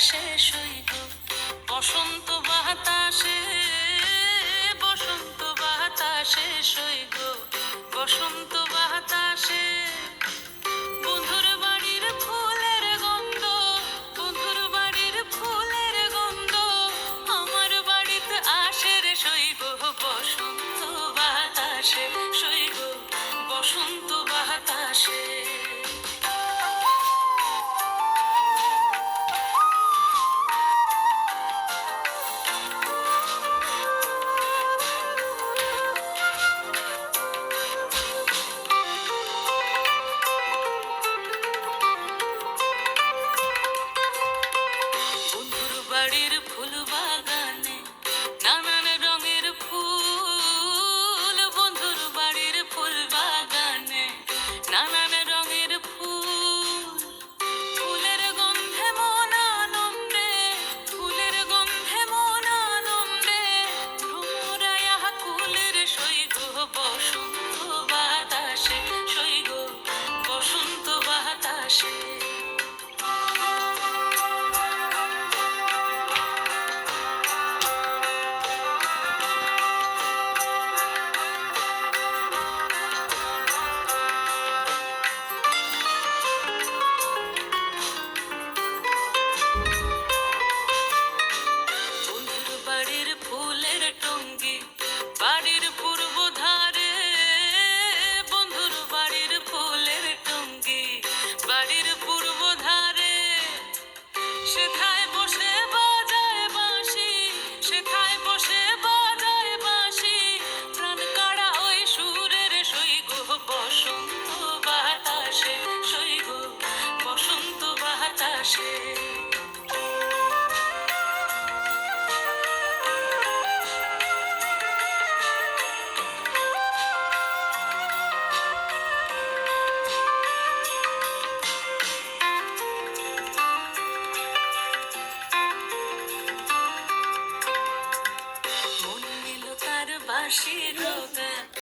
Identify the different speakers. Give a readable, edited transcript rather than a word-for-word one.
Speaker 1: বাতাসে সইব বসন্ত বাতাসে, বসন্ত বাতাসে সইব বসন্ত বাতাসে। বন্ধুর বাড়ির ফুলের গন্ধ, বন্ধুর বাড়ির ফুলের গন্ধ আমার বাড়িতে আসে রে সইব বসন্ত বাতাসে, সইব বসন্ত বাতাসে। বাড়ির ফুল বাগানে নানান রঙের ফুল, বন্ধুর বাড়ির ফুল বাগানে নানান রঙের ফুল। ফুলের গন্ধে মন আনন্দে, ফুলের গন্ধে মন আনন্দে ভ্রমরায়া কুলের সইগ বসন্ত বাতাসে, সইগ বসন্ত বাতাসে। বাড়ির ফুলের টঙ্গি বাড়ির পূর্ব ধারে, বন্ধুর বাড়ির ফুলের টঙ্গি বাড়ির পূর্ব ধারে। সেথায় বসে বাজায় বাঁশি, সেথায় বসে বাজায় বাঁশি প্রাণ কাড়া ওই সুরের সইগ বসন্ত বাতাসে, সইগ বসন্ত বাতাসে। বাঁশি